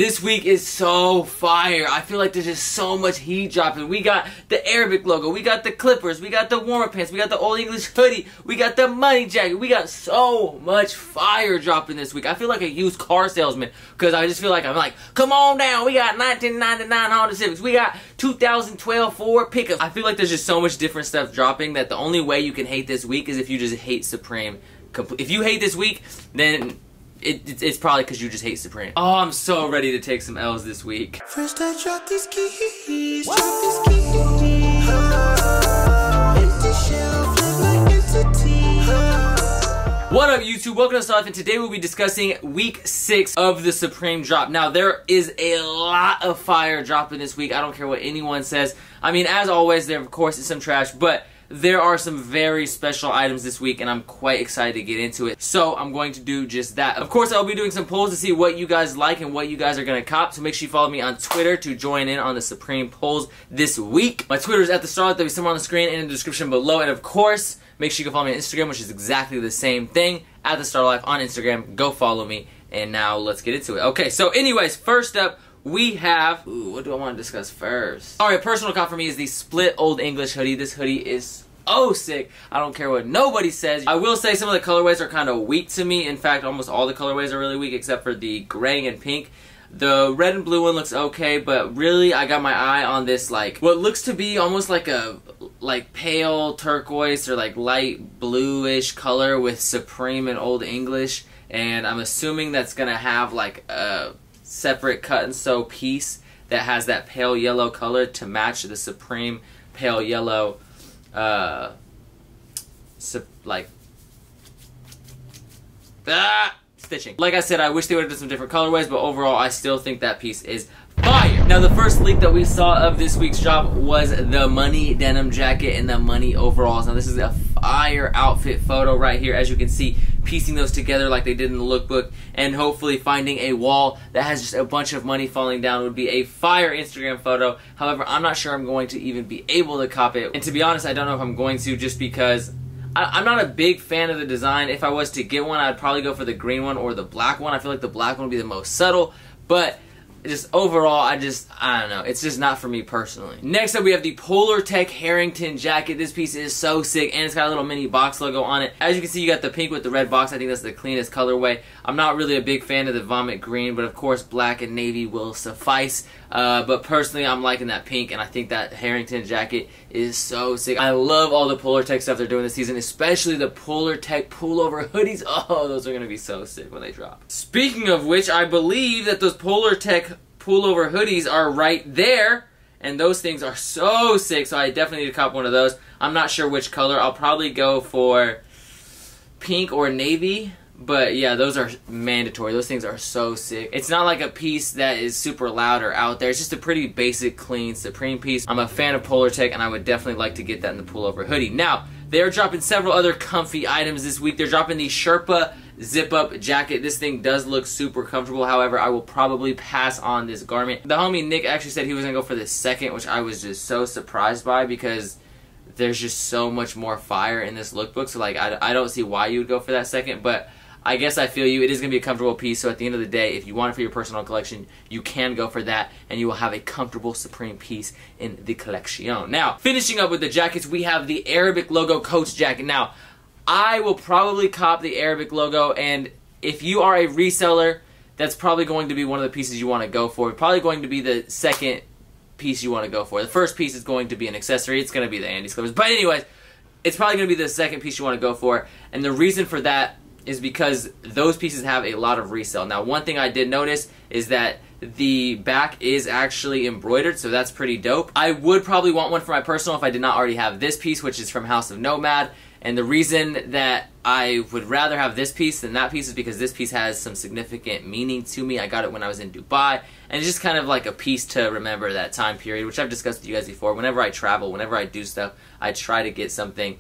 This week is so fire. I feel like there's just so much heat dropping. We got the Arabic logo, we got the Clippers, we got the warmer pants, we got the Old English Hoodie, we got the money jacket. We got so much fire dropping this week. I feel like a used car salesman because I just feel like I'm like, come on down. We got 1999 Honda Civics. We got 2012 Ford pickups. I feel like there's just so much different stuff dropping that the only way you can hate this week is if you just hate Supreme. If you hate this week, then it's probably because you just hate Supreme. Oh, I'm so ready to take some L's this week. First I drop these keys, drop these keys. Empty shelf, live like entity. What up, YouTube? Welcome to Stuff, and today we'll be discussing week 6 of the Supreme drop. Now, there is a lot of fire dropping this week. I don't care what anyone says. I mean, as always, there of course is some trash, but there are some very special items this week, and I'm quite excited to get into it. So I'm going to do just that. Of course, I'll be doing some polls to see what you guys like and what you guys are going to cop. So make sure you follow me on Twitter to join in on the Supreme polls this week. My Twitter is at the start. There'll be somewhere on the screen and in the description below. And of course, make sure you can follow me on Instagram, which is exactly the same thing. At the Start of Life on Instagram. Go follow me. And now let's get into it. Okay, so anyways, first up, we have, what do I want to discuss first? Alright, personal cop for me is the split Old English hoodie. This hoodie is so sick. I don't care what nobody says. I will say some of the colorways are kind of weak to me. In fact, almost all the colorways are really weak except for the gray and pink. The red and blue one looks okay, but really I got my eye on this, like, what looks to be almost like a pale turquoise or like light bluish color with Supreme and Old English. And I'm assuming that's gonna have like a separate cut and sew piece that has that pale yellow color to match the Supreme pale yellow stitching. Like I said, I wish they would have done some different colorways, but overall I still think that piece is fire. Now, the first leak that we saw of this week's drop was the money denim jacket and the money overalls. Now, this is a fire outfit photo right here, as you can see, piecing those together like they did in the lookbook, and hopefully finding a wall that has just a bunch of money falling down would be a fire Instagram photo. However, I'm not sure I'm going to even be able to cop it, and to be honest, I don't know if I'm going to, just because I'm not a big fan of the design. If I was to get one, I'd probably go for the green one or the black one. I feel like the black one would be the most subtle, but just overall, I don't know. It's just not for me personally. Next up, we have the Polartec Harrington jacket. This piece is so sick, and it's got a little mini box logo on it. As you can see, you got the pink with the red box. I think that's the cleanest colorway. I'm not really a big fan of the vomit green, but of course, black and navy will suffice. But personally, I'm liking that pink, and I think that Harrington jacket is so sick. I love all the Polartec stuff they're doing this season, especially the Polartec pullover hoodies. Oh, those are going to be so sick when they drop. Speaking of which, I believe that those Polartec pullover hoodies are right there, and those things are so sick, so I definitely need to cop one of those. I'm not sure which color. I'll probably go for pink or navy. But yeah, those are mandatory. Those things are so sick. It's not like a piece that is super loud or out there. It's just a pretty basic, clean Supreme piece. I'm a fan of Polartec, and I would definitely like to get that in the pullover hoodie. Now, they're dropping several other comfy items this week. They're dropping the Sherpa Zip Up Jacket. This thing does look super comfortable. However, I will probably pass on this garment. The homie Nick actually said he was going to go for the second, which I was just so surprised by because there's just so much more fire in this lookbook. So, like, I don't see why you would go for that second, but I guess I feel you. It is going to be a comfortable piece, so at the end of the day, if you want it for your personal collection, you can go for that, and you will have a comfortable Supreme piece in the collection. Now, finishing up with the jackets, we have the Arabic logo Coach jacket. Now, I will probably cop the Arabic logo, and if you are a reseller, that's probably going to be one of the pieces you want to go for. Probably going to be the second piece you want to go for. The first piece is going to be an accessory. It's going to be the Andis Clippers. But anyways, it's probably going to be the second piece you want to go for, and the reason for that is because those pieces have a lot of resale. Now, one thing I did notice is that the back is actually embroidered, so that's pretty dope. I would probably want one for my personal if I did not already have this piece, which is from House of Nomad. And the reason that I would rather have this piece than that piece is because this piece has some significant meaning to me. I got it when I was in Dubai, and it's just kind of like a piece to remember that time period, which I've discussed with you guys before. Whenever I travel, whenever I do stuff, I try to get something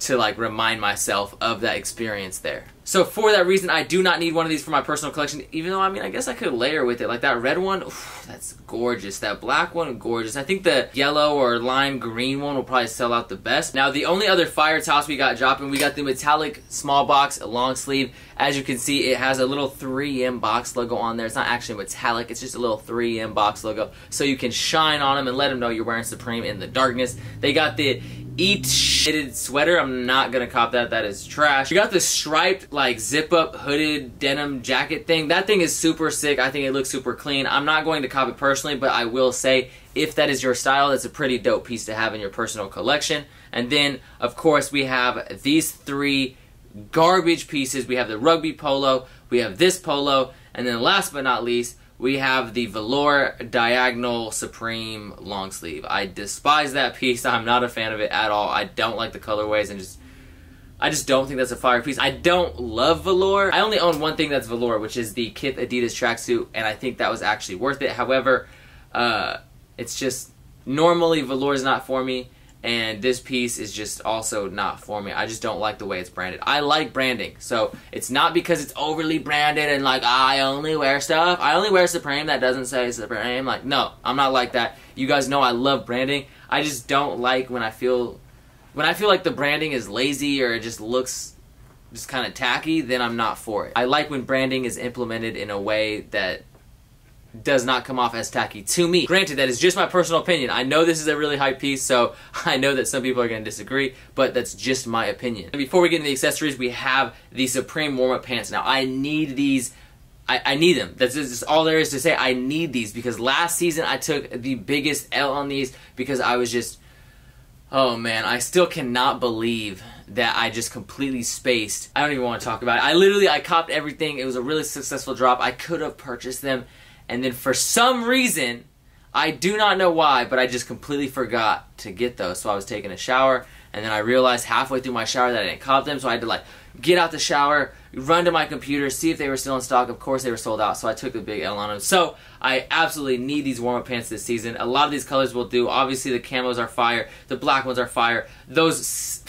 to like remind myself of that experience there. So for that reason, I do not need one of these for my personal collection, even though, I mean, I guess I could layer with it. Like that red one, oof, that's gorgeous. That black one, gorgeous. I think the yellow or lime green one will probably sell out the best. Now, the only other fire tops we got dropping, we got the metallic small box long sleeve. As you can see, it has a little 3M box logo on there. It's not actually metallic, it's just a little 3M box logo. So you can shine on them and let them know you're wearing Supreme in the darkness. They got the Eat Shitted sweater. I'm not gonna cop that. That is trash. You got the striped like zip up hooded denim jacket thing. That thing is super sick. I think it looks super clean. I'm not going to cop it personally, but I will say if that is your style, that's a pretty dope piece to have in your personal collection. And then of course we have these three garbage pieces. We have the rugby polo, we have this polo, and then last but not least, we have the Velour diagonal Supreme long sleeve. I despise that piece. I'm not a fan of it at all. I don't like the colorways, and I just don't think that's a fire piece. I don't love Velour. I only own one thing that's Velour, which is the Kith Adidas tracksuit, and I think that was actually worth it. However, it's just normally Velour is not for me, and this piece is just also not for me. I just don't like the way it's branded. I like branding, so it's not because it's overly branded and like I only wear stuff. I only wear Supreme that doesn't say Supreme. Like, no, I'm not like that. You guys know I love branding. I just don't like when I feel like the branding is lazy or it just looks just kind of tacky, then I'm not for it. I like when branding is implemented in a way that does not come off as tacky to me. Granted, that is just my personal opinion. I know this is a really hype piece, so I know that some people are going to disagree, but that's just my opinion. And before we get into the accessories, we have the Supreme warm-up pants. Now, I need these. I need them. That's just all there is to say. I need these because last season I took the biggest L on these because I was just, oh man, I still cannot believe that I just completely spaced. I don't even want to talk about it. I copped everything. It was a really successful drop. I could have purchased them. And then for some reason, I do not know why, but I just completely forgot to get those. So I was taking a shower, and then I realized halfway through my shower that I didn't cop them. So I had to like get out the shower, run to my computer, see if they were still in stock. Of course they were sold out, so I took the big L on them. So I absolutely need these warm-up pants this season. A lot of these colors will do. Obviously the camos are fire. The black ones are fire. Those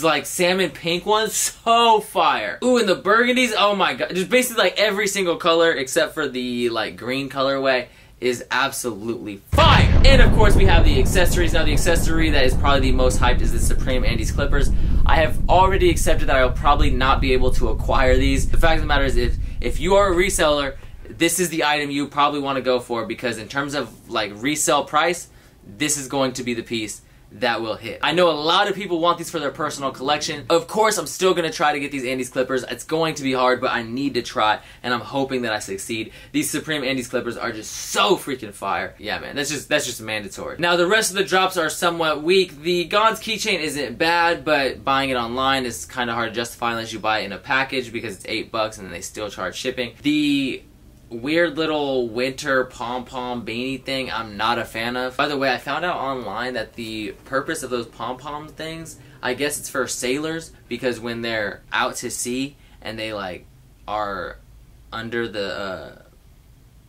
like salmon pink ones, so fire. Ooh, and the burgundies, oh my god. Just basically like every single color except for the like green colorway is absolutely fire. And of course we have the accessories. Now the accessory that is probably the most hyped is the Supreme Andis clippers. I have already accepted that I will probably not be able to acquire these. The fact of the matter is if you are a reseller, this is the item you probably want to go for because in terms of like resale price, this is going to be the piece that will hit. I know a lot of people want these for their personal collection. Of course, I'm still going to try to get these Andis clippers. It's going to be hard, but I need to try, and I'm hoping that I succeed. These Supreme Andis clippers are just so freaking fire. Yeah, man, that's just mandatory. Now, the rest of the drops are somewhat weak. The Gons keychain isn't bad, but buying it online is kind of hard to justify unless you buy it in a package because it's $8 and then they still charge shipping. The weird little winter pom-pom beanie thing I'm not a fan of. By the way, I found out online that the purpose of those pom-pom things, I guess it's for sailors because when they're out to sea and they like are under the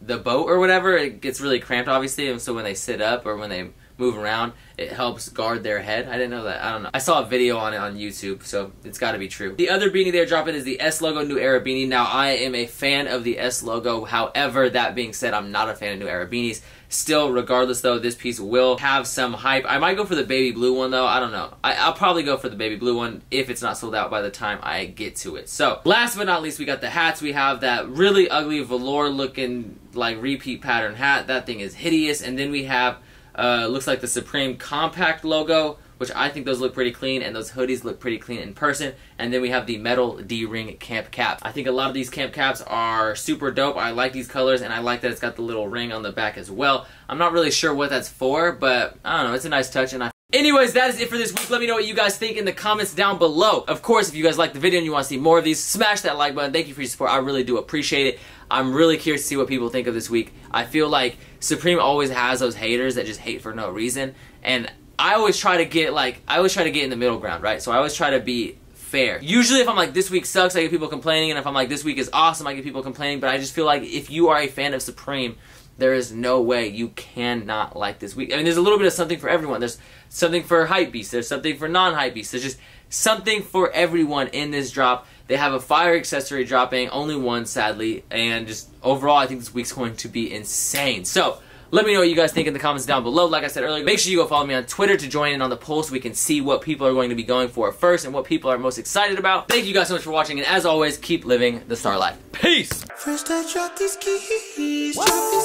boat or whatever, it gets really cramped obviously, and so when they sit up or when they move around, it helps guard their head. I didn't know that. I don't know. I saw a video on it on YouTube, so it's got to be true. The other beanie they're dropping is the S Logo New Era beanie. Now, I am a fan of the S Logo. However, that being said, I'm not a fan of New Era beanies. Still, regardless though, this piece will have some hype. I might go for the baby blue one though. I don't know. I'll probably go for the baby blue one if it's not sold out by the time I get to it. So, last but not least, we got the hats. We have that really ugly velour looking like repeat pattern hat. That thing is hideous. And then we have looks like the Supreme Compact logo, which I think those look pretty clean, and those hoodies look pretty clean in person. And then we have the metal D-ring camp cap. I think a lot of these camp caps are super dope. I like these colors, and I like that it's got the little ring on the back as well. I'm not really sure what that's for, but I don't know, it's a nice touch, and anyways, that is it for this week. Let me know what you guys think in the comments down below. Of course, if you guys like the video and you want to see more of these, smash that like button. Thank you for your support. I really do appreciate it. I'm really curious to see what people think of this week. I feel like Supreme always has those haters that just hate for no reason, and I always try to get in the middle ground, right? So I always try to be fair. Usually if I'm like, this week sucks, I get people complaining, and if I'm like, this week is awesome, I get people complaining, but I just feel like if you are a fan of Supreme, there is no way you cannot like this week. I mean, there's a little bit of something for everyone. There's something for hype beasts. There's something for non-hype beasts. There's just something for everyone in this drop. They have a fire accessory dropping, only one sadly, and just overall I think this week's going to be insane. So let me know what you guys think in the comments down below. Like I said earlier, make sure you go follow me on Twitter to join in on the poll so we can see what people are going to be going for first and what people are most excited about. Thank you guys so much for watching, and as always, keep living the star life. Peace! First I drop these keys, drop these